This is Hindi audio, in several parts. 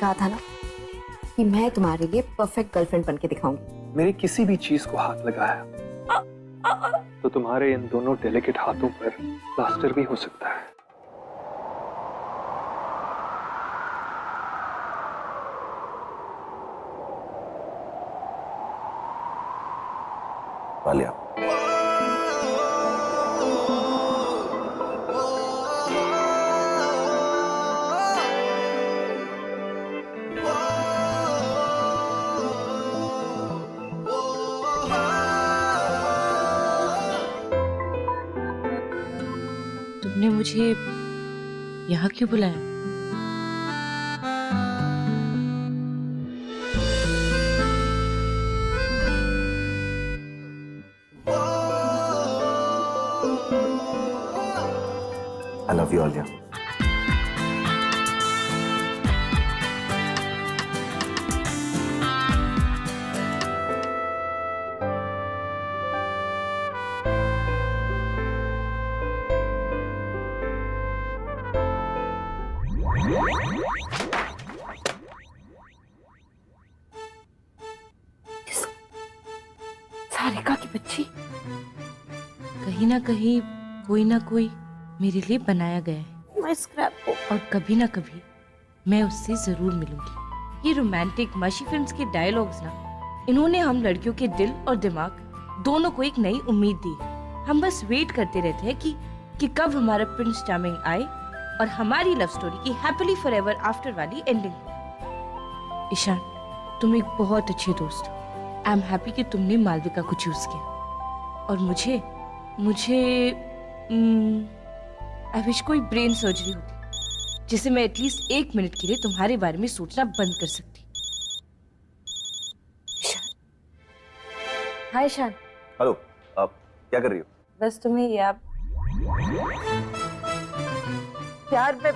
कहा था ना कि मैं तुम्हारे लिए परफेक्ट गर्लफ्रेंड बनके दिखाऊंगी। मेरी किसी भी चीज को हाथ लगाया तो तुम्हारे इन दोनों डेलिकेट हाथों पर प्लास्टर भी हो सकता है। वालिया, तुमने मुझे यहाँ क्यों बुलाया? I love you, Alia. Sarika की बच्ची कहीं ना कहीं कोई ना कोई मेरे लिए बनाया गया है मैं स्क्रैप और कभी ना कभी मैं उससे जरूर मिलूंगी। ये रोमांटिक मशी फिल्म्स के डायलॉग्स ना, इन्होंने हम लड़कियों के दिल और दिमाग दोनों को एक नई उम्मीद दी। हम बस वेट करते रहते हैं कि कब हमारा प्रिंस चार्मिंग आए और हमारी लव स्टोरी की हैप्पीली फॉरएवर आफ्टर वाली एंडिंग। ईशान, तुम एक बहुत अच्छे दोस्त हो। आई एम हैप्पी कि तुमने मालविका को चूज किया और मुझे आई विश कोई ब्रेन सर्जरी होती जिससे मैं एटलीस्ट 1 मिनट के लिए तुम्हारे बारे में सोचना बंद कर सकती। हाय ईशान। हेलो, आप क्या कर रही हो? बस तुम्हें याद यार, मैं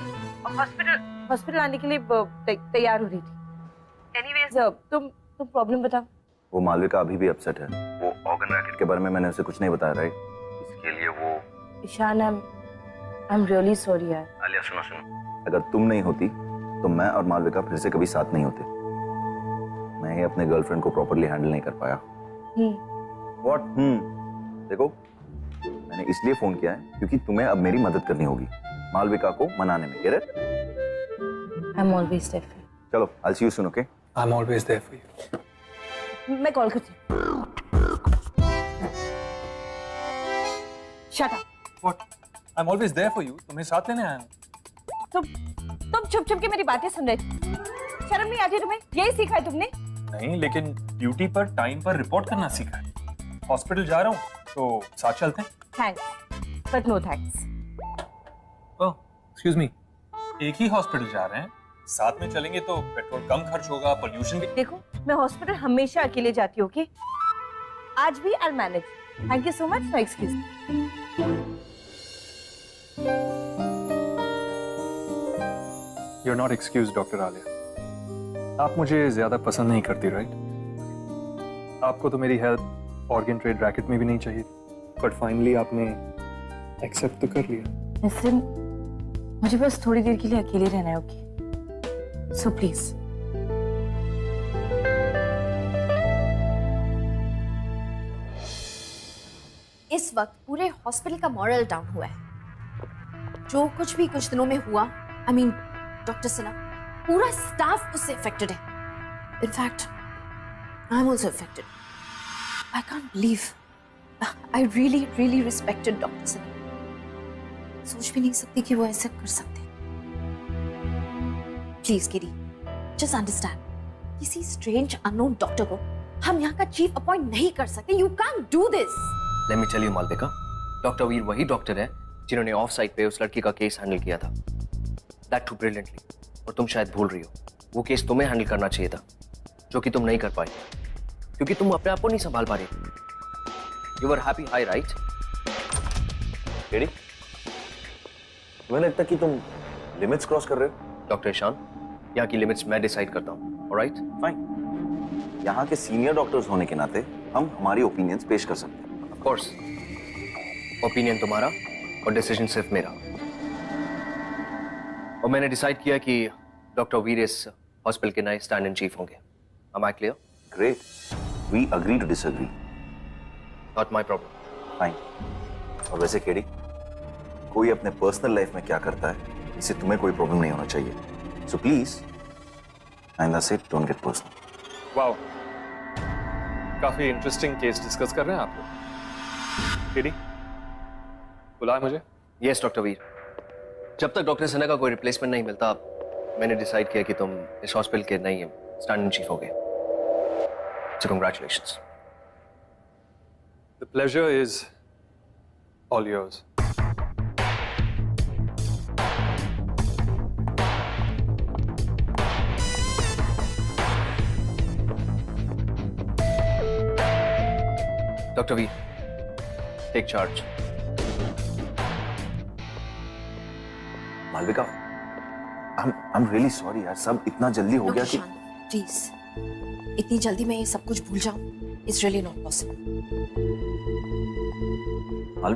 हॉस्पिटल आने के लिए तैयार हो रही थी। एनीवेज, तुम प्रॉब्लम बताओ। वो मालविका अभी भी अपसेट है। वो ऑर्गन रैकेट के बारे में मैंने उसे कुछ नहीं बताया, राइट? इसके लिए वो Ishan, I am really sorry यार। आलिया, सुनो, अगर तुम नहीं होती तो मैं और मालविका फिर से कभी साथ नहीं होते। मैं ही अपने गर्लफ्रेंड को प्रॉपर्ली हैंडल नहीं कर पाया। व्हाट? देखो, मैंने इसलिए फोन किया है क्योंकि तुम्हें अब मेरी मदद करनी होगी मालविका को मनाने में। Get it? I am always there for you. चलो, I see you soon, okay? I am always there for you. मैं कॉल करती हूँ। Shut up. What? I am always there for you. तुम्हें साथ लेने आया हूं। तुम छुप के मेरी बातें सुन रहे थे। शर्म नहीं आती तुम्हें? यही सीखा है तुमने? नहीं, लेकिन ड्यूटी पर टाइम पर रिपोर्ट करना सीखा है। हॉस्पिटल जा रहा हूँ तो साथ चलते हैं। Thanks but no thanks. Oh, excuse me. एक ही हॉस्पिटल जा रहे हैं, साथ में चलेंगे तो पेट्रोल कम खर्च होगा, पोल्यूशन भी। देखो, मैं हॉस्पिटल हमेशा अकेले जाती हूँ, ओके? आज भी I manage. Thank you so much for excuse. You are not excuse, doctor Alia. आप मुझे ज्यादा पसंद नहीं करती, राइट? आपको तो मेरी हेल्प ऑर्गन ट्रेड रैकेट में भी नहीं चाहिए, बट फाइनली आपने एक्सेप्ट तो कर लिया। लिसन, मुझे बस थोड़ी देर के लिए अकेले रहना है, ओके? So please. इस वक्त पूरे हॉस्पिटल का मॉरल डाउन हुआ है। जो कुछ भी कुछ दिनों में हुआ, आई मीन डॉक्टर सिन्हा, पूरा स्टाफ उससे अफेक्टेड है। In fact I am also affected. I can't believe, I really really respected doctor Sinha. सोच भी नहीं सकती कि वो ऐसा कर सकते। प्लीज गिरी, जस्ट अंडरस्टैंड, किसी स्ट्रेंज अननोन डॉक्टर को हम यहाँ का चीफ अपॉइंट नहीं कर सकते। You can't do this. Let me tell you Malvika, doctor Veer वही डॉक्टर है जिन्होंने ऑफ साइट पे उस लड़की का केस हैंडल किया था, दैट टू ब्रिलियंटली। और तुम शायद भूल रही हो, वो केस तुम्हें हैंडल करना चाहिए था, जो कि तुम नहीं कर पाई क्योंकि तुम अपने आप को नहीं संभाल पा रही। You were happy high, right? Ready? तुम्हें लगता कि तुम लिमिट्स क्रॉस कर रहे हो? डॉक्टर ईशान, यहाँ की लिमिट्स मैं डिसाइड करता हूँ, ऑलराइट? फाइन। यहाँ के सीनियर डॉक्टर्स होने के नाते हम हमारी ओपिनियंस पेश कर सकते हैं। ऑफ कोर्स, ओपिनियन तुम्हारा और डिसीजन सिर्फ मेरा। और मैंने डिसाइड किया कि डॉक्टर वीर इज हॉस्पिटल के नए स्टैंड इन चीफ होंगे। Am I clear? Great, we agree to disagree. Not my problem. Fine. और वैसे केडी, कोई अपने पर्सनल लाइफ में क्या करता है इससे तुम्हें कोई प्रॉब्लम नहीं होना चाहिए। सो प्लीज आइंदा से डोंट गेट पर्सनल। वाओ, काफी इंटरेस्टिंग केस डिस्कस कर रहे हैं आप लोग। केडी, बुलाया मुझे? Yes, डॉक्टर वीर। जब तक डॉक्टर सिन्हा का कोई रिप्लेसमेंट नहीं मिलता, मैंने डिसाइड किया कि तुम इस हॉस्पिटल के नए स्टैंड इन चीफ होगे। So congratulations. The pleasure is all yours. Dr. V, take charge. Malvika, I'm really sorry यार, सब इतना जल्दी हो गया कि प्लीज, इतनी जल्दी मैं ये सब कुछ भूल जाऊं, इट्स रियली नॉट पॉसिबल। माल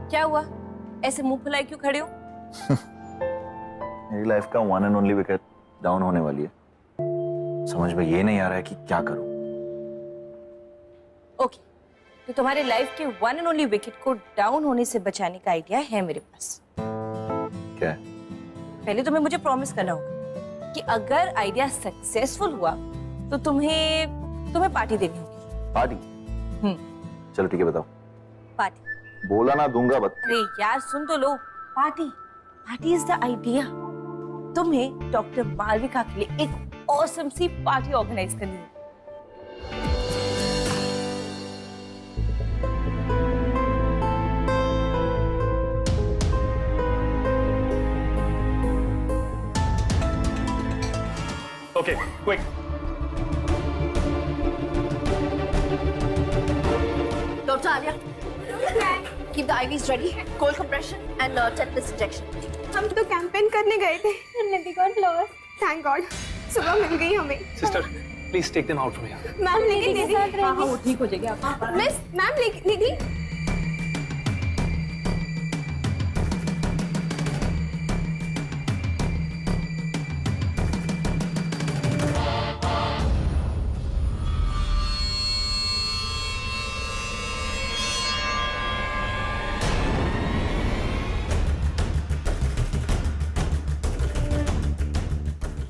क्या हुआ? ऐसे मुंह फुलाए क्यों खड़े हो? मेरी लाइफ का one and only wicket down होने वाली है। समझ में ये नहीं आ रहा है कि क्या करूं। ओके, तो तुम्हारे लाइफ के वन एंड ओनली विकेट को डाउन होने से बचाने का आइडिया है मेरे पास। क्या है? पहले तुम्हें मुझे प्रॉमिस करना होगा कि अगर आइडिया सक्सेसफुल हुआ तो तुम्हें पार्टी देनी होगी। पार्टी? चलो ठीक है, बताओ। पार्टी? बोला ना दूंगा, बता। अरे यार सुन तो लो। Party is the idea. तुम्हें डॉक्टर मालविका के लिए एक ऑसम सी पार्टी ऑर्गेनाइज करनी है। Okay, quick. Dr. Alia, keep the IVs ready. Cold compression and tetanus injection. हम तो कैंपेन करने गए थे। नदी गॉड लॉस। थैंक गॉड, सुबह मिल गई हमें। Sister, please take them out from here. Ma'am लेकिन दीदी, हाँ, वो ठीक हो जाएगी आप। मिस मैम लेकिन दीदी,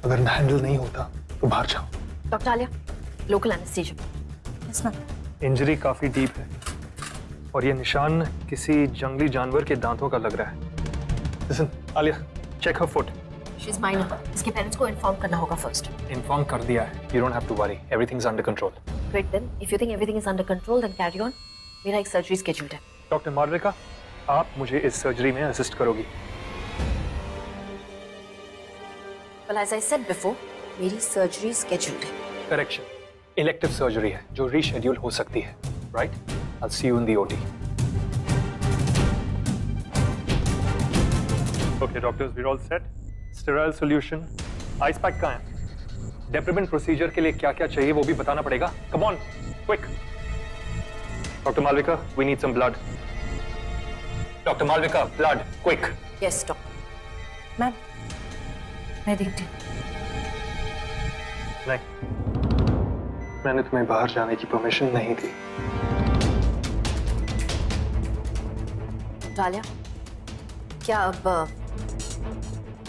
अगर हैंडल नहीं होता तो बाहर जाओ। Doctor Alia, local anaesthesia. Yes ma'am. Injury काफी डीप है और ये निशान किसी जंगली जानवर के दांतों का लग रहा है। Listen, Alia, check her foot. She is minor. इसके पेरेंट्स को इन्फॉर्म करना होगा फर्स्ट। इन्फॉर्म कर दिया है। You don't have to worry. Everything's under control. Great, then if you think everything is under control then carry on. मेरा एक सर्जरी स्केड्यूल्ड है। डॉक्टर मालविका, आप मुझे इस सर्जरी में असिस्ट करोगी। Well, as I said before, मेरी सर्जरी स्केड्यूल्ड है। करेक्शन, इलेक्टिव सर्जरी है जो रीशेड्यूल हो सकती है, right? I'll see you in the OT. Okay, doctors, we're all set. Sterile solution. Ice pack कहाँ है? Debridement procedure के लिए क्या-क्या चाहिए वो भी बताना पड़ेगा. Come on, quick. Dr. Malvika, we need some blood. Dr. Malvika, blood, quick. Yes, doctor. Ma'am, मैं देखती हूँ। नहीं, मैंने तुम्हें बाहर जाने की परमिशन नहीं दी। डालिया, क्या अब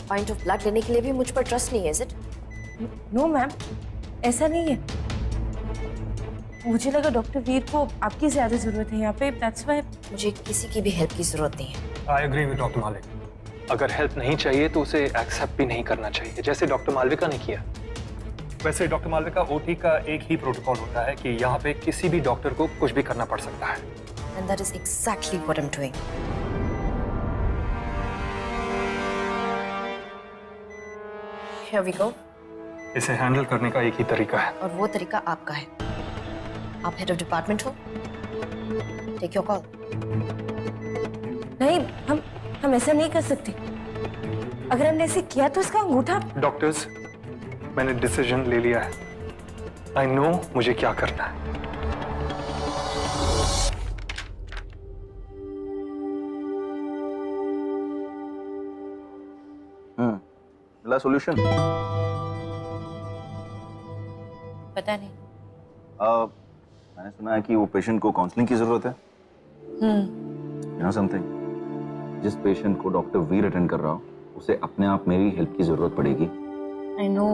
पॉइंट ऑफ ब्लड लेने के लिए भी मुझ पर ट्रस्ट नहीं है, इज इट? नो मैम, ऐसा नहीं है। मुझे लगा डॉक्टर वीर को आपकी ज्यादा जरूरत है यहाँ पे, दैट्स व्हाई। मुझे किसी की भी हेल्प की जरूरत नहीं है। I agree with डॉक्टर मालिक। अगर हेल्प नहीं चाहिए तो उसे एक्सेप्ट भी नहीं करना चाहिए, जैसे डॉक्टर मालविका ने किया। वैसे डॉक्टर मालविका, ओटी का एक ही प्रोटोकॉल होता है कि यहाँ पे किसी भी डॉक्टर को कुछ भी करना पड़ सकता है। And that is exactly what I'm doing. Here we go. इसे हैंडल करने का एक ही तरीका है। और वो तरीका आपका है। आप हेड ऑफ डिपार्टमेंट हो। Take your call. नहीं, हम ऐसा नहीं कर सकते। अगर हमने ऐसे किया तो उसका अंगूठा। डॉक्टर्स, मैंने डिसीजन ले लिया है। आई नो मुझे क्या करना है। मिला सॉल्यूशन? पता नहीं। मैंने सुना है कि वो पेशेंट को काउंसलिंग की जरूरत है। यू नो समथिंग, जिस पेशेंट को डॉक्टर वीर अटेंड कर रहा हो उसे अपने आप मेरी हेल्प की जरूरत पड़ेगी। I know.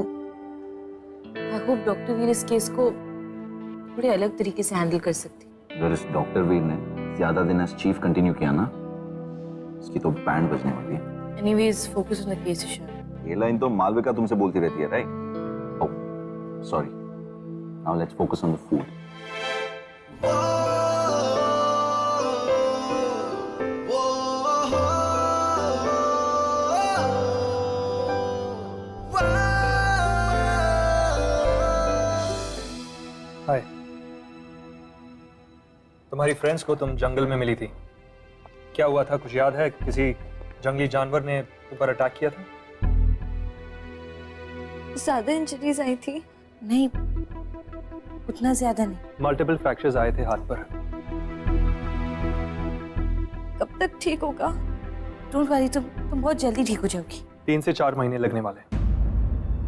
I hope doctor Veer इस केस को थोड़े अलग तरीके से हैंडल कर सकती। अगर इस डॉक्टर वीर ने ज्यादा दिन एज चीफ कंटिन्यू किया ना, इसकी तो बैंड बजने वाली है। Anyways focus on the case Ishaan. ये लाइन तो मालविका तुमसे बोलती रहती है, right? Oh sorry, now let's focus on the food. Hi, तुम्हारी फ्रेंड्स को तुम जंगल में मिली थी, क्या हुआ था? कुछ याद है? किसी जंगली जानवर ने तुम पर अटैक किया था? ज्यादा इंजरीज आई थी। नहीं, उतना ज्यादा नहीं। मल्टीपल फ्रैक्चर्स आए थे हाथ पर। कब तक ठीक होगा? डोंट वरी, तुम बहुत जल्दी ठीक हो जाओगी। 3 से 4 महीने लगने वाले।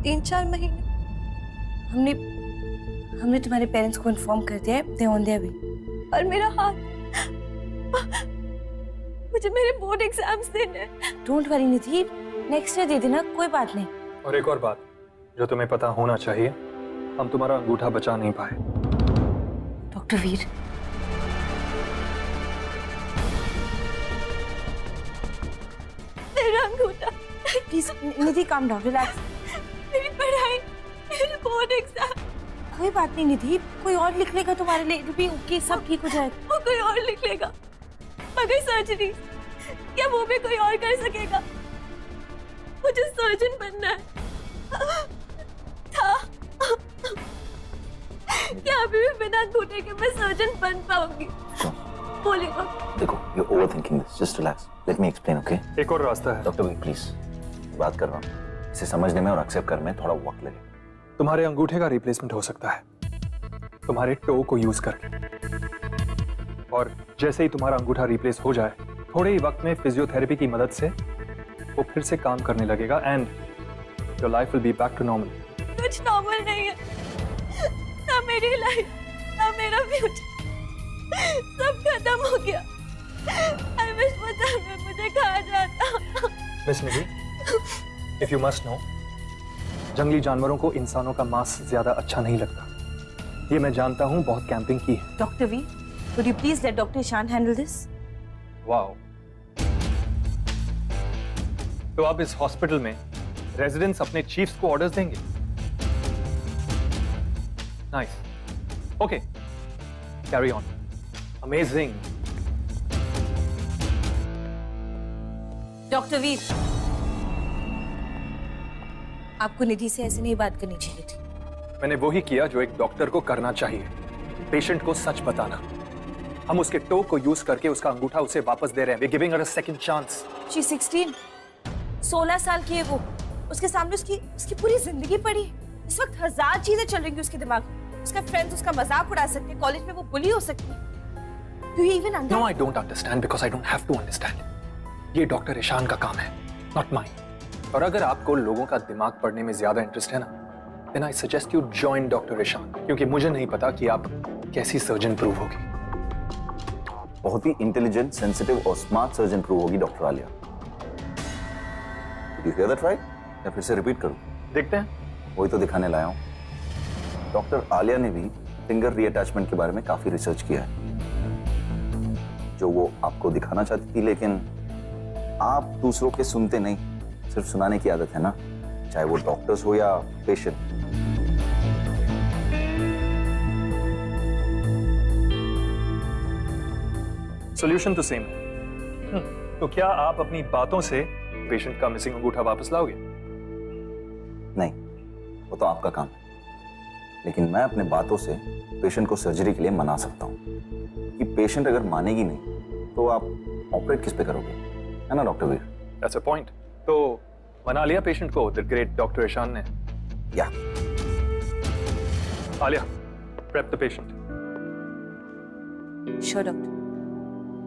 3-4 महीने? हमने तुम्हारे पेरेंट्स को इन्फॉर्म कर दिया है, दे ऑन देयर वे। और मेरा हाथ, मुझे मेरे बोर्ड एग्जाम्स देने हैं। Don't worry Nidhi, next year दे देना, कोई बात नहीं। और एक और बात जो तुम्हें पता होना चाहिए, हम तुम्हारा अंगूठा बचा नहीं पाए। डॉक्टर वीर, मेरा अंगूठा, please Nidhi calm down, relax. मेरी पढ़ाई, मेरे बोर्ड एग्जाम। कोई बात नहीं निधि, कोई और लिख लेगा तुम्हारे लिए, भी ओके, सब ठीक हो जाएगा। वो कोई और लिख लेगा, मगर सर्जरी क्या वो भी कोई और कर सकेगा? मुझे सर्जन बनना है। था क्या अभी भी बिना अंगूठे के मैं सर्जन बन पाऊंगी? बोलेगा। देखो, you overthinking this, just relax, let me explain, okay? एक और रास्ता है। डॉक्टर वीर प्लीज, बात कर रहा हूँ, इसे समझने में और एक्सेप्ट करने में थोड़ा वक्त लगेगा। तुम्हारे अंगूठे का रिप्लेसमेंट हो सकता है तुम्हारे टो को यूज करके, और जैसे ही तुम्हारा अंगूठा रिप्लेस हो जाए, थोड़े ही वक्त में फिजियोथेरेपी की मदद से वो फिर से काम करने लगेगा and your life will be back to normal. कुछ नॉर्मल नहीं है, ना मेरी लाइफ, ना मेरा फ्यूचर, सब खत्म हो गया। आई विश वो जानवर मुझे खा जाता। Miss Nidhi, if you must know, जंगली जानवरों को इंसानों का मांस ज्यादा अच्छा नहीं लगता। ये मैं जानता हूँ, बहुत कैंपिंग की है। Doctor V, would you please let doctor Ishan handle this? Wow, तो अब इस हॉस्पिटल में रेजिडेंट्स अपने चीफ्स को ऑर्डर्स देंगे? Nice, okay, carry on, amazing. Doctor Veer, आपको निधि से ऐसे नहीं बात करनी चाहिए थी। मैंने वही किया जो एक डॉक्टर को करना चाहिए, पेशेंट को सच बताना। हम उसके टो को यूज करके उसका अंगूठा उसे वापस दे रहे हैं। We're giving her a second chance. She's 16, 16 साल की है वो। उसके सामने उसकी पूरी जिंदगी पड़ी। इस वक्त 1000 चीजें चल रही हैं उसके दिमाग में। उसका फ्रेंड्स उसका मजाक उड़ा सकते हैं, कॉलेज में वो बुली हो सकती है। Do you even understand? No, I don't understand because I don't have to understand. ये डॉक्टर ईशान का काम है, not mine. और अगर आपको लोगों का दिमाग पढ़ने में ज्यादा इंटरेस्ट है ना, then I suggest you join doctor Ishan, क्योंकि मुझे नहीं पता कि आप कैसी सर्जन प्रूव होगी। बहुत ही इंटेलिजेंट, सेंसिटिव और स्मार्ट सर्जन प्रूव होगी doctor Alia. Did you hear that right? या फिर से रिपीट करूं? देखते हैं। वही तो दिखाने लाया हूं। डॉक्टर आलिया ने भी फिंगर रीअटैचमेंट के बारे में काफी रिसर्च किया है, जो वो आपको दिखाना चाहती थी, लेकिन आप दूसरों के सुनते नहीं, सिर्फ सुनाने की आदत है ना, चाहे वो डॉक्टर्स हो या पेशेंट। सॉल्यूशन तो सेम है। तो क्या आप अपनी बातों से पेशेंट का मिसिंग अंगूठा वापस लाओगे? नहीं, वो तो आपका काम है, लेकिन मैं अपने बातों से पेशेंट को सर्जरी के लिए मना सकता हूँ। कि पेशेंट अगर मानेगी नहीं तो आप ऑपरेट किस पे करोगे, है ना doctor Veer? That's a point. तो मना लिया पेशेंट को द ग्रेट डॉक्टर ईशान ने। या Alia, prep the patient. Sure doctor,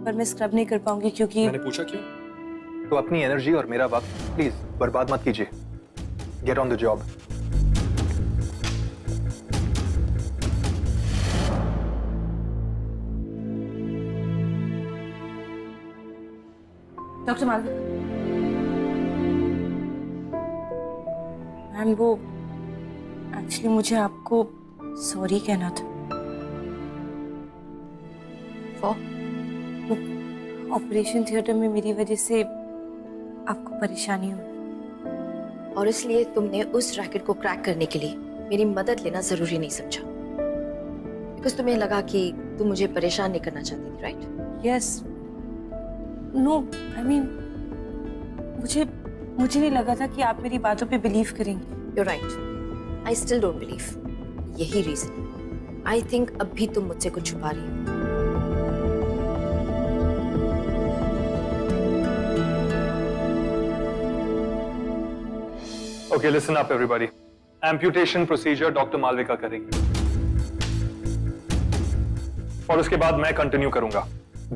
पर मैं स्क्रब नहीं कर पाऊंगी क्योंकि मैंने पूछा क्यों? तो अपनी एनर्जी और मेरा वक्त प्लीज बर्बाद मत कीजिए। Get on the job. Doctor Malavika, ma'am वो एक्चुअली मुझे आपको सॉरी कहना था. फॉर ऑपरेशन थिएटर में मेरी वजह से आपको परेशानी हुई. और इसलिए तुमने उस रैकेट को क्रैक करने के लिए मेरी मदद लेना जरूरी नहीं समझा, बिकॉज तुम्हें लगा कि तुम मुझे परेशान नहीं करना चाहती थी, right? Yes. No, I mean मुझे नहीं लगा था कि आप मेरी बातों पे बिलीव करेंगे. You're right. I still don't believe. यही रीजन. I think अब भी तुम मुझसे कुछ छुपा रही हो. Okay, listen up everybody. Amputation procedure doctor Malavika करेगी. और उसके बाद मैं कंटिन्यू करूंगा.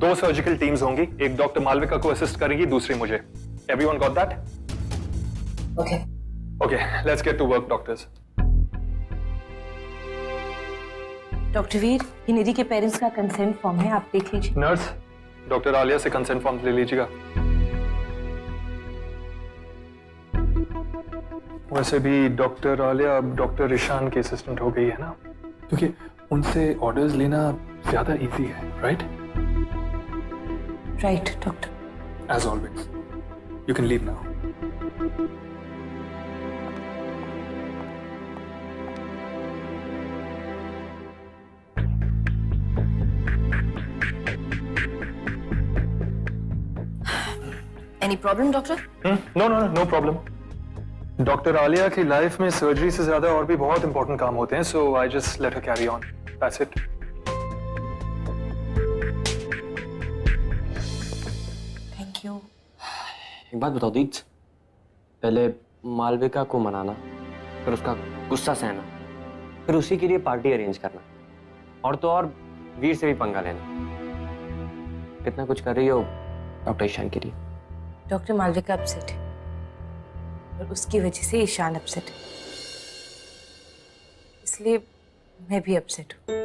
2 सर्जिकल टीम्स होंगी, एक डॉक्टर मालविका को असिस्ट करेगी, दूसरी मुझे. Everyone got that? Okay. Okay, let's get to work, doctors. Doctor Veer, ये निधि के पेरेंट्स का कंसेंट फॉर्म है, आप देख लीजिए. नर्स, डॉक्टर आलिया से कंसेंट फॉर्म ले लीजिएगा. वैसे भी डॉक्टर आलिया अब डॉक्टर ईशान की असिस्टेंट हो गई है ना, क्योंकि उनसे ऑर्डर्स लेना ज्यादा इजी है, right? Right doctor. As always, you can leave now. Any problem, doctor? No problem. Doctor Alia की लाइफ में सर्जरी से ज्यादा और भी बहुत इंपॉर्टेंट काम होते हैं, so I just let her carry on. That's it. Thank you. एक बात बताओ दीद, पहले मालविका को मनाना, फिर उसका गुस्सा सहना, फिर उसी के लिए पार्टी अरेंज करना, और तो और वीर से भी पंगा लेना. कितना कुछ कर रही हो डॉक्टर ईशान के लिए. डॉक्टर मालविका अपसेट है और उसकी वजह से ईशान अपसेट है, इसलिए मैं भी अपसेट हूँ.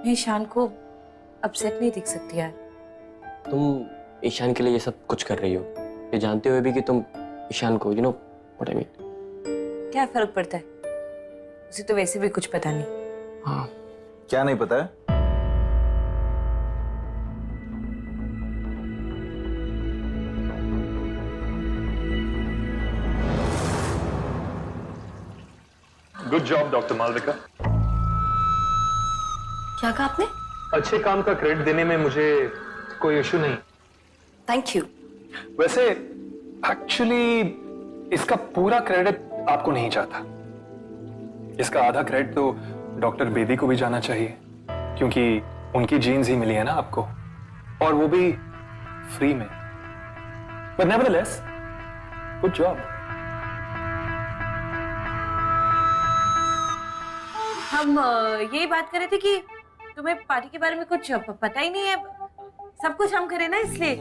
मैं ईशान को अपसेट नहीं देख सकती यार. तुम ईशान के लिए ये सब कुछ कर रही हो, ये जानते हुए भी कि तुम ईशान को, you know what I mean. क्या फर्क पड़ता है, उसे तो वैसे भी कुछ पता नहीं. हाँ, क्या नहीं पता है? Good job doctor Malavika. क्या कहा आपने? अच्छे काम का क्रेडिट देने में मुझे कोई इशू नहीं. Thank you. वैसे एक्चुअली इसका पूरा क्रेडिट आपको नहीं जाता. इसका आधा क्रेडिट तो डॉक्टर बेदी को भी जाना चाहिए, क्योंकि उनकी जीन्स ही मिली है ना आपको, और वो भी फ्री में. But nevertheless, good job. हम यही बात कर रहे थे कि तुम्हें पार्टी के बारे में कुछ पता ही नहीं है. सब कुछ हम करें ना, इसलिए.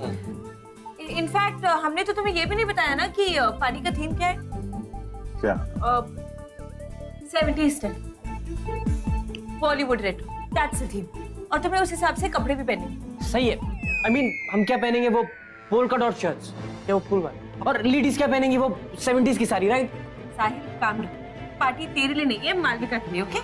इनफैक्ट हमने तो तुम्हें ये भी नहीं बताया ना कि पार्टी का थीम क्या है. क्या? 70s style, Bollywood retro, that's the theme. और तुम्हें उस हिसाब से कपड़े भी पहने. सही है. आई मीन हम क्या पहनेंगे, वो पोलका डॉट शर्ट्स या वो फुल वाली, और लेडीज क्या पहनेंगी, वो 70s की साड़ी, राइट? साहिल काम रखो, पार्टी तेरे लिए नहीं है, मालविका के लिए. ओके?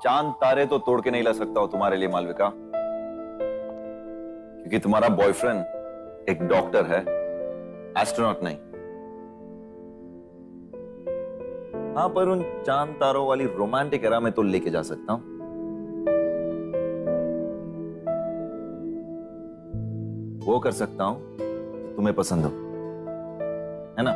चांद तारे तो तोड़ के नहीं ला सकता हूं तुम्हारे लिए मालविका, क्योंकि तुम्हारा बॉयफ्रेंड एक डॉक्टर है, एस्ट्रोनॉट नहीं. हाँ, पर उन चांद तारों वाली रोमांटिक एरा में तो लेके जा सकता हूं. वो कर सकता हूं तुम्हें पसंद हो, है ना?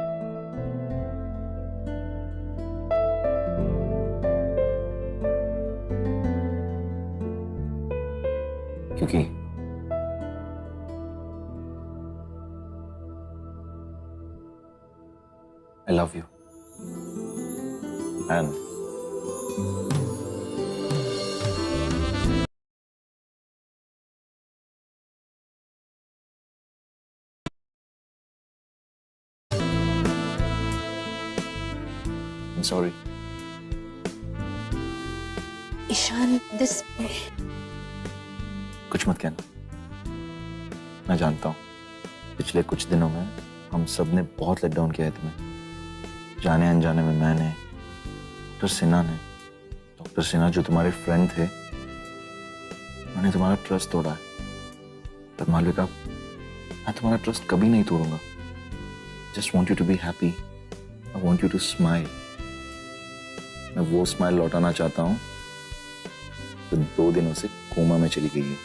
क्योंकि I love you and I'm sorry. Ishan, this कुछ मत कहना। मैं जानता हूँ पिछले कुछ दिनों में हम सब ने बहुत लेट डाउन किया है तुम्हें। जाने अनजाने में मैंने, डॉक्टर सिन्हा जो तुम्हारे फ्रेंड थे, मैंने तुम्हारा ट्रस्ट तोड़ा है। पर मालविका, मैं तुम्हारा ट्रस्ट कभी नहीं तोड़ूंगा। Just want you to be happy. I want you to smile. मैं वो स्माइल लौटाना चाहता हूँ जो 2 दिनों से कोमा में चली गई है।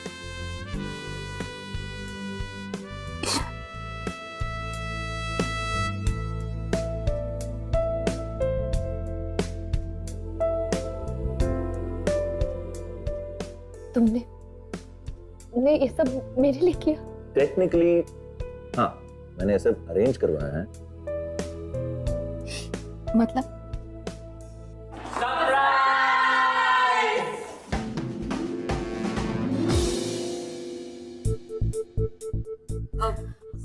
तुमने ये सब मेरे लिए किया? टेक्निकली हाँ, मैंने ये सब अरेंज करवाया है। मतलब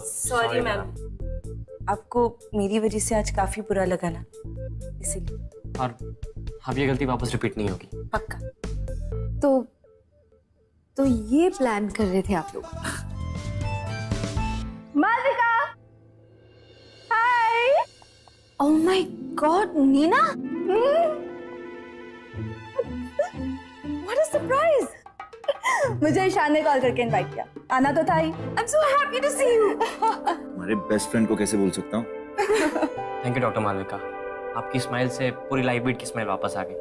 सॉरी मैम, आपको मेरी वजह से आज काफी बुरा लगा ना, इसीलिए। और अब ये गलती वापस रिपीट नहीं होगी। पक्का। तो ये प्लान कर रहे थे आप लोग? Malvika, hi. Oh my God, Neena, what a surprise. मुझे ईशान ने कॉल करके इनवाइट किया, आना तो था ही। I am so happy to see you. हमारे बेस्ट फ्रेंड को कैसे भूल सकता हूँ? थैंक यू डॉक्टर मालविका, आपकी स्माइल से पूरी लाइफ बीट की स्माइल वापस आ गई।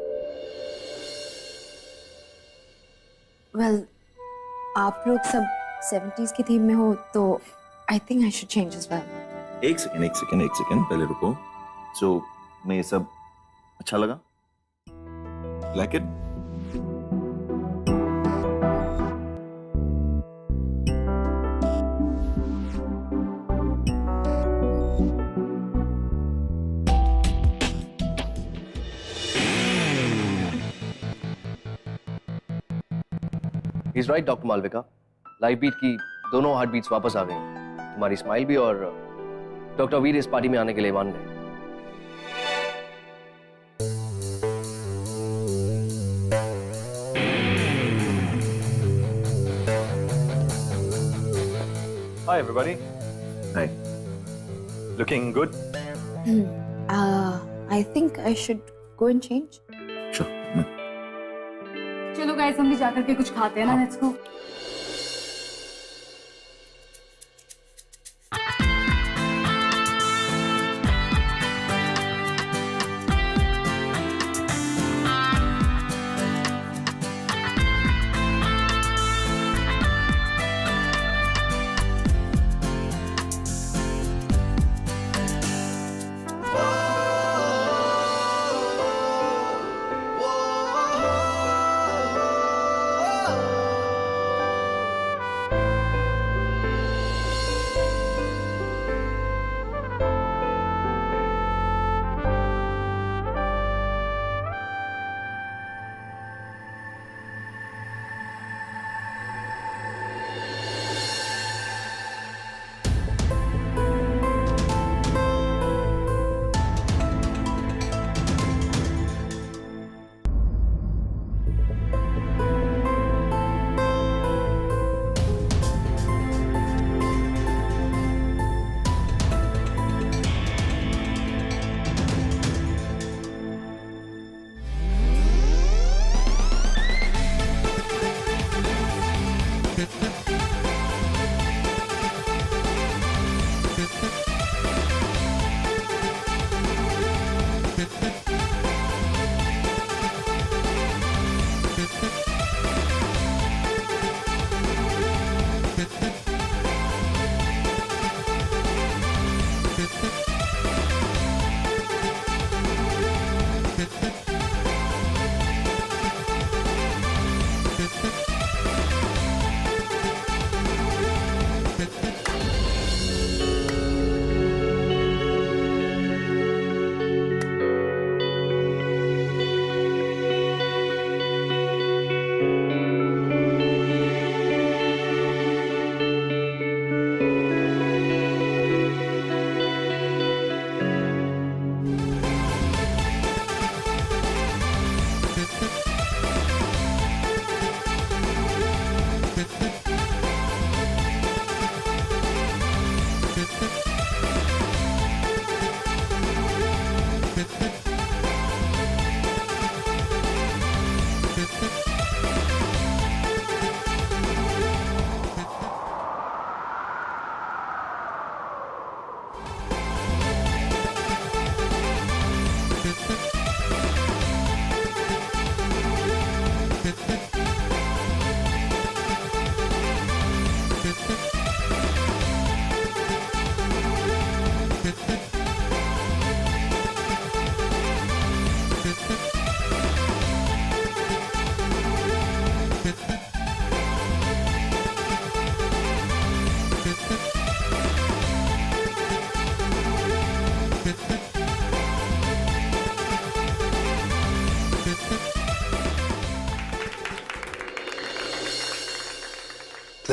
वेल, आप लोग सब 70s की थीम में हो तो I think I should change as well. एक सेकंड पहले रुको। सो मैं ये सब अच्छा लगा? Like it? He's right, doctor Malavika, life beat की दोनों हार्ट बीट्स वापस आ गई। तुम्हारी स्माइल भी और डॉक्टर वीर इस पार्टी में आने के लिए मान गए। Hi everybody. Hi. Looking good? I think I should go and change. Sure. चलो गाइस, हम भी जाकर के कुछ खाते हैं ना। Let's go.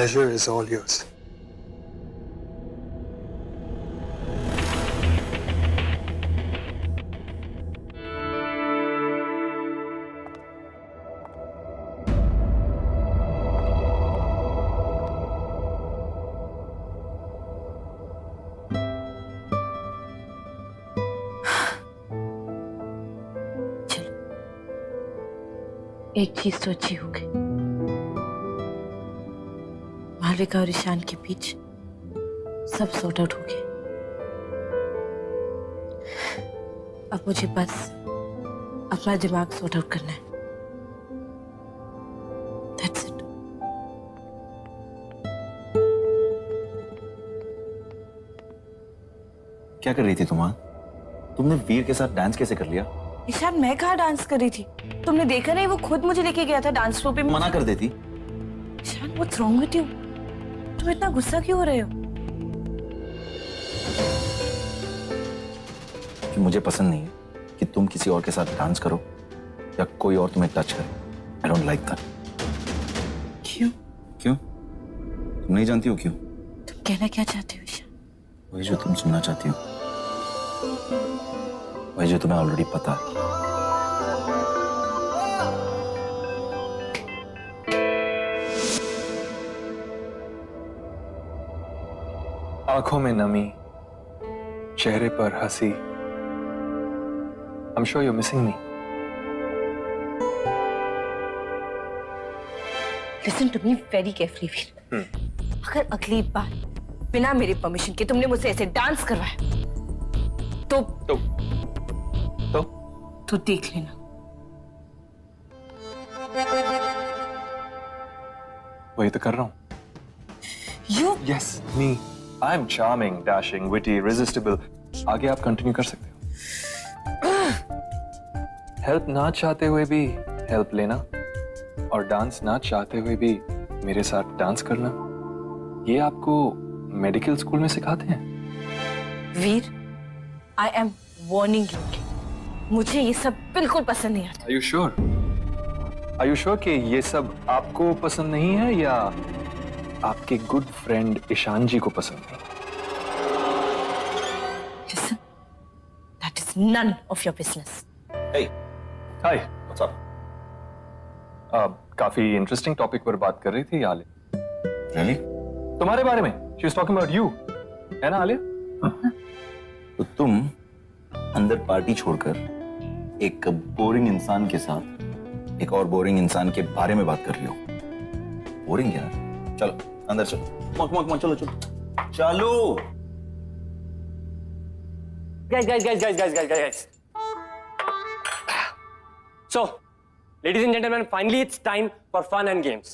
pleasure is all yours. एक चीज तो अच्छी हो गई, मालविका और ईशान के बीच सब सॉर्ट आउट हो गए। अब मुझे बस अपना दिमाग सॉर्ट आउट करना है। That's it. क्या कर रही थी तुम? तुमने वीर के साथ डांस कैसे कर लिया? ईशान, मैं कहाँ डांस कर रही थी? तुमने देखा नहीं, वो खुद मुझे लेके गया था डांस फ्लोर पे। मना कर देती। Ishaan, what's wrong with you? तुम इतना गुस्सा क्यों हो रहे हो? कि मुझे पसंद नहीं है कि तुम किसी और के साथ डांस करो या कोई और तुम्हें टच करे। I don't like that. क्यों? क्यों? तुम नहीं जानती हो क्यों? तुम कहना क्या चाहते हो ईशान? वही जो तुम सुनना चाहती हो, वही जो तुम्हें ऑलरेडी पता है। आंखों में नमी, चेहरे पर हंसी। I'm sure you're missing me. Listen to me very carefully, वीर। अगर अगली बार बिना मेरे परमिशन के तुमने मुझसे ऐसे डांस करवाया तो देख लेना। वही तो कर रहा हूँ। You Yes, me. I'm charming, dashing, witty, irresistible. आगे आप कंटिन्यू कर सकते हो। हेल्प ना चाहते हुए भी हेल्प लेना और डांस ना चाहते हुए भी मेरे साथ डांस करना, ये आपको मेडिकल स्कूल में सिखाते हैं? वीर, I am warning you. मुझे ये सब बिल्कुल पसंद नहीं आता। Are you sure? Are you sure कि ये सब आपको पसंद नहीं है या आपके गुड फ्रेंड ईशान जी को पसंद नहीं? Listen, that is none of your business. Hey, hi, what's up? काफी इंटरेस्टिंग टॉपिक पर बात कर रही थी आलिया। Really? तुम्हारे बारे में। She was talking about you, है ना आलिया? तो तुम अंदर पार्टी छोड़कर एक बोरिंग इंसान के साथ एक और बोरिंग इंसान के बारे में बात कर रही हो। बोरिंग यार। चलो अंदर चलो। मक चलो चलो चलो। Guys. So, ladies and gentlemen, finally it's time for fun and games.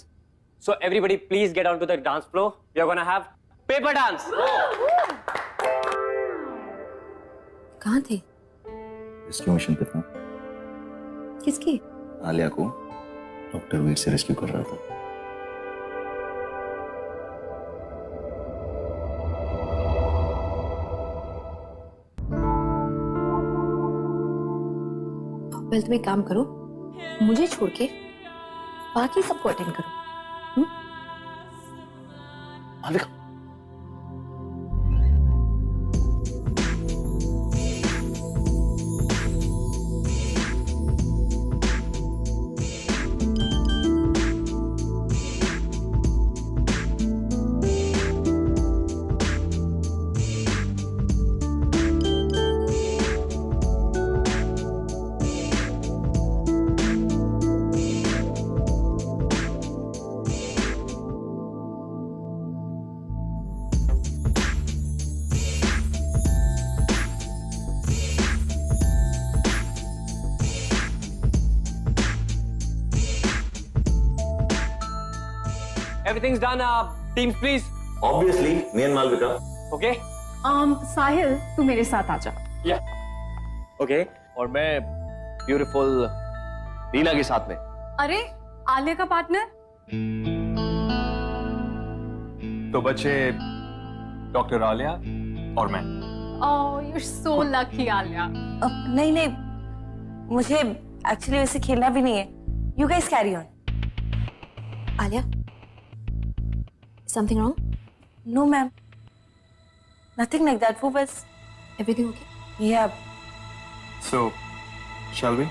So everybody please get onto the dance floor. We are gonna have paper dance. कहाँ थे? रेस्क्यू मिशन पे था। किसकी? आलिया को डॉक्टर वीर से रेस्क्यू कर रहा था। पहले तुम एक काम करो, मुझे छोड़ के बाकी सबको अटेंड करो। Malvika, Everything's done. Teams, please. Obviously, me and Malvika. Okay. साहिल तू मेरे साथ आ जा। Yeah. Okay. और मैं ब्यूटीफुल रीना के साथ में। अरे आलिया का पार्टनर? तो बचे डॉक्टर आलिया और मैं। Oh you are so lucky Alia. नहीं, मुझे एक्चुअली वैसे खेलना भी नहीं है। You guys carry on. Alia, Something wrong? No ma'am, nothing like that. वो बस Everything okay? या So, shall we?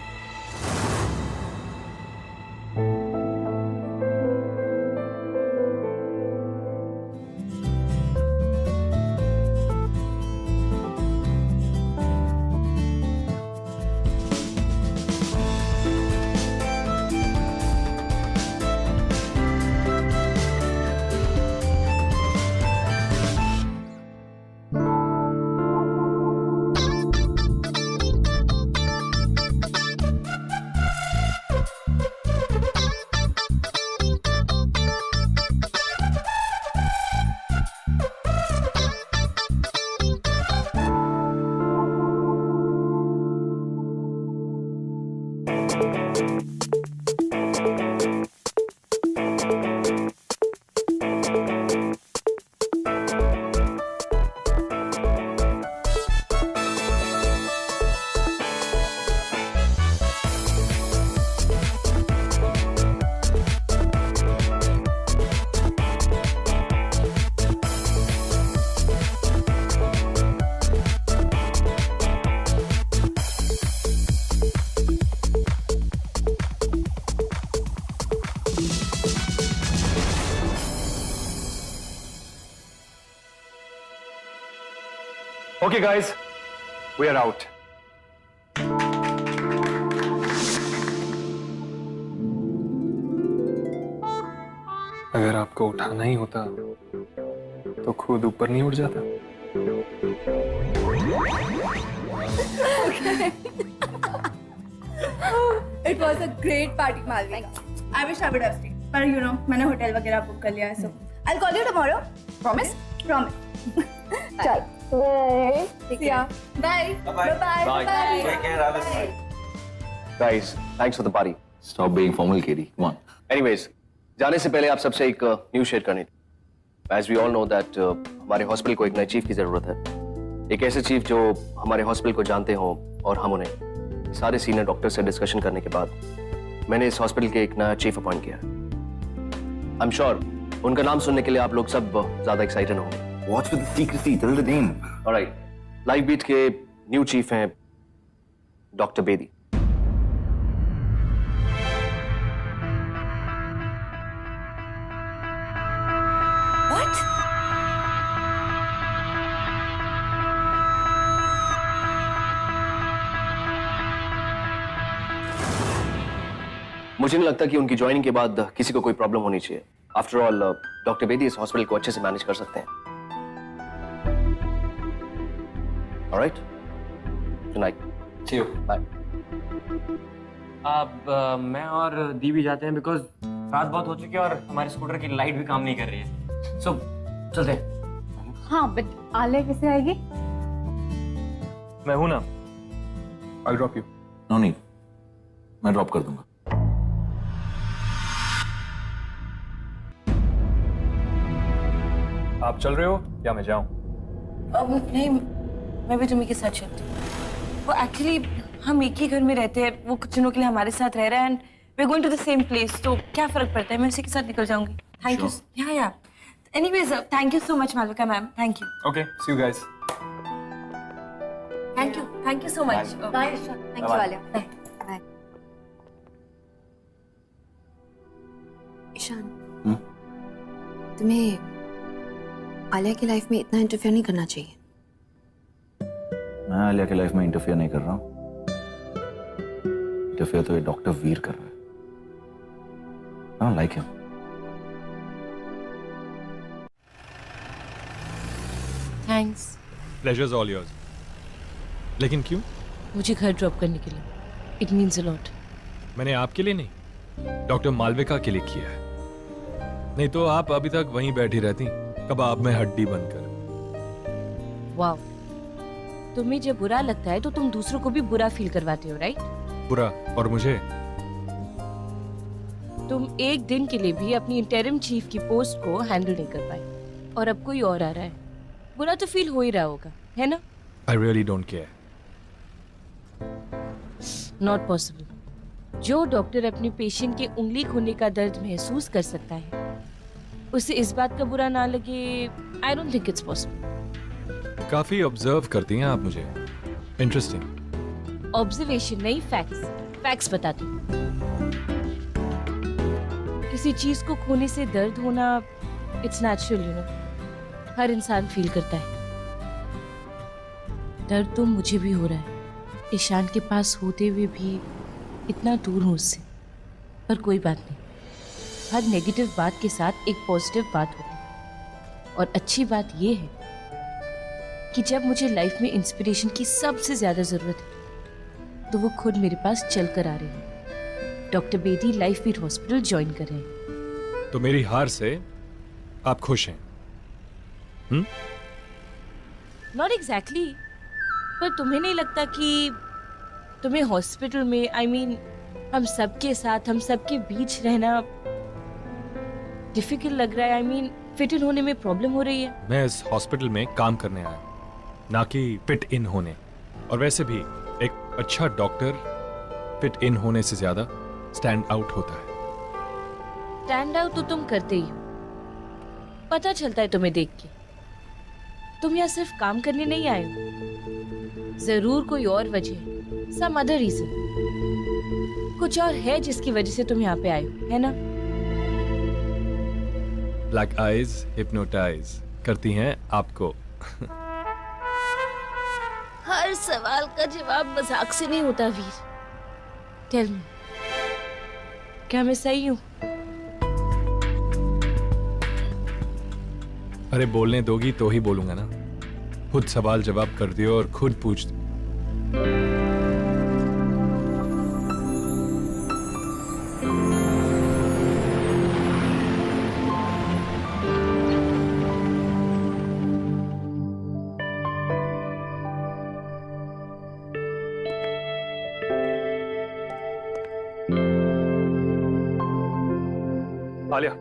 Okay, guys, we are out. अगर आपको उठाना ही होता तो खुद ऊपर नहीं उठ जाता। It was a great party, Malvika. I wish I would have stayed. But you know, मैंने होटल वगैरह बुक कर लिया है, so I'll call you tomorrow. Promise? Promise. चल. Bye. See ya. Bye. Bye. Bye. Guys, thanks for the party. Stop being formal, Katie. Come on. Anyways, जाने से पहले आप सबसे एक न्यूज़ शेयर करनी थी। As we all know that हमारे हॉस्पिटल को एक नए चीफ की जरूरत है। एक ऐसे चीफ जो हमारे हॉस्पिटल को जानते हो और हम उन्हें। सारे सीनियर डॉक्टर से डिस्कशन करने के बाद मैंने इस हॉस्पिटल के एक नया चीफ अपॉइंट किया है। आई एम श्योर उनका नाम सुनने के लिए आप लोग सब ज्यादा एक्साइटेड होंगे। Watch with the secrecy. Tell the name. Alright, live beat के न्यू चीफ हैं डॉक्टर बेदी। मुझे नहीं लगता कि उनकी ज्वाइनिंग के बाद किसी को कोई प्रॉब्लम होनी चाहिए। आफ्टर ऑल डॉक्टर बेदी इस हॉस्पिटल को अच्छे से मैनेज कर सकते हैं। Alright, good night, see you, bye. अब मैं और दी भी जाते हैं बिकॉज रात बहुत हो चुकी है और हमारे स्कूटर की लाइट भी काम नहीं कर रही है। सो चलते हैं। हाँ, but आलिया कैसे आएगी? मैं हूं ना। I'll drop you. No need. मैं ड्रॉप कर दूंगा। आप चल रहे हो या मैं जाऊं? नहीं, मैं भी तुम्ही के साथ चलती हूँ। वो एक्चुअली हम एक ही घर में रहते हैं, वो कुछ दिनों के लिए हमारे साथ रह रहा है and we are going to the same place, तो क्या फर्क पड़ता है, मैं उसी के साथ निकल जाऊंगी। Thank you. या anyways, thank you so much Malvika ma'am, thank you. Okay, see you guys. Thank you so much. Bye, Isha. Thank you, Alia. Bye. Ishaan, तुम्हें आलिया की लाइफ में इतना इंटरफेयर नहीं करना चाहिए। मैं आलिया की लाइफ में इंटरफेयर नहीं कर रहा हूँ। इंटरफेयर तो ये डॉक्टर वीर कर रहा है। I don't like him. Thanks. Pleasure's all yours. लेकिन क्यों? मुझे घर ड्रॉप करने के लिए। It means a lot. मैंने आपके लिए नहीं, डॉक्टर मालविका के लिए किया है। नहीं तो आप अभी तक वहीं बैठी रहती, कबाब में हड्डी बनकर। वाव, तुम्हें जब बुरा लगता है तो तुम दूसरों को भी बुरा फील करवाते हो, राइट? बुरा, और मुझे? तुम एक दिन के लिए भी अपनी इंटरिम चीफ की पोस्ट को हैंडल नहीं कर पाए और अब कोई और आ रहा है। बुरा तो फील हो ही रहा होगा, है ना? I really don't care. Not possible. जो डॉक्टर अपने पेशेंट के उंगली खोने का दर्द महसूस कर सकता है, उसे इस बात का बुरा ना लगे, I don't think it's possible. काफी ऑब्जर्व करती हैं आप मुझे, इंटरेस्टिंग। ऑब्जर्वेशन नहीं, फैक्ट्स। फैक्ट्स बताती हूँ। किसी चीज को खोने से दर्द होना इट्स नेचुरल, यू नो, हर इंसान फील करता है। दर्द तो मुझे भी हो रहा है, ईशान के पास होते हुए भी इतना दूर हूं उससे। पर कोई बात नहीं, हर नेगेटिव बात के साथ एक पॉजिटिव बात होती है। और अच्छी बात यह है कि जब मुझे लाइफ में इंस्पिरेशन की सबसे ज्यादा जरूरत है तो वो खुद मेरे पास चल कर आ रहे हैं। Doctor Bedi life feed hospital join कर रहे हैं। तो मेरी हार से आप खुश हैं? नॉट एग्जैक्टली, पर तुम्हें नहीं लगता कि तुम्हें हॉस्पिटल में, आई मीन हम सबके साथ, हम सबके बीच रहना डिफिकल्ट लग रहा है? आई मीन फिट इन होने में प्रॉब्लम हो रही है? मैं इस हॉस्पिटल में काम करने आया, ना कि फिट इन होने। और वैसे भी एक अच्छा डॉक्टर फिट इन होने से ज्यादा स्टैंड आउट होता है। स्टैंड आउट तो तुम करते ही हो, पता चलता है तुम्हें देख के। तुम यहाँ सिर्फ काम करने नहीं आए हो, जरूर कोई और वजह है, सम अदर रीजन। कुछ और है जिसकी वजह से तुम यहाँ पे आए हो, है ना? ब्लैक आईज हिप्नोटाइज करती हैं आपको। हर सवाल का जवाब मजाक से नहीं होता वीर। टेल मी, क्या मैं सही हूँ? अरे बोलने दोगी तो ही बोलूंगा ना। खुद सवाल जवाब कर दियो और खुद पूछ दियो। आलिया,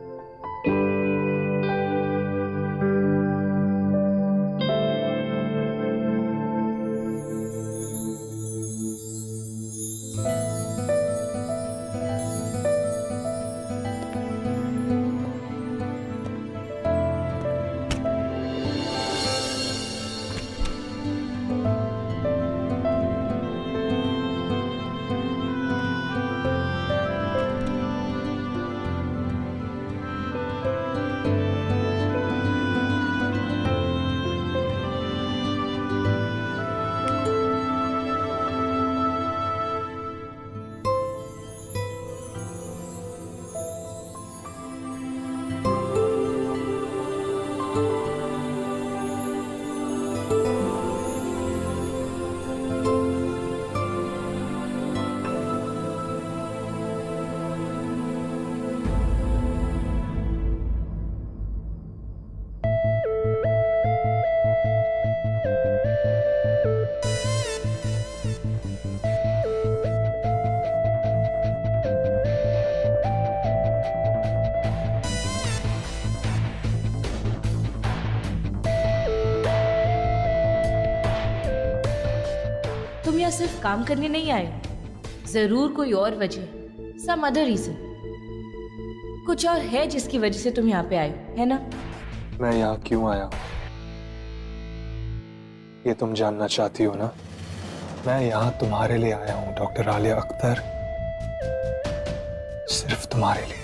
तुम यहाँ सिर्फ काम करने नहीं आए हो, जरूर कोई और वजह है, सम अदर रीजन। कुछ और है जिसकी वजह से तुम यहाँ पे आए हो, है ना? मैं यहाँ क्यों आया हूँ ये तुम जानना चाहती हो ना? मैं यहाँ तुम्हारे लिए आया हूँ डॉक्टर आलिया अख्तर, सिर्फ तुम्हारे लिए।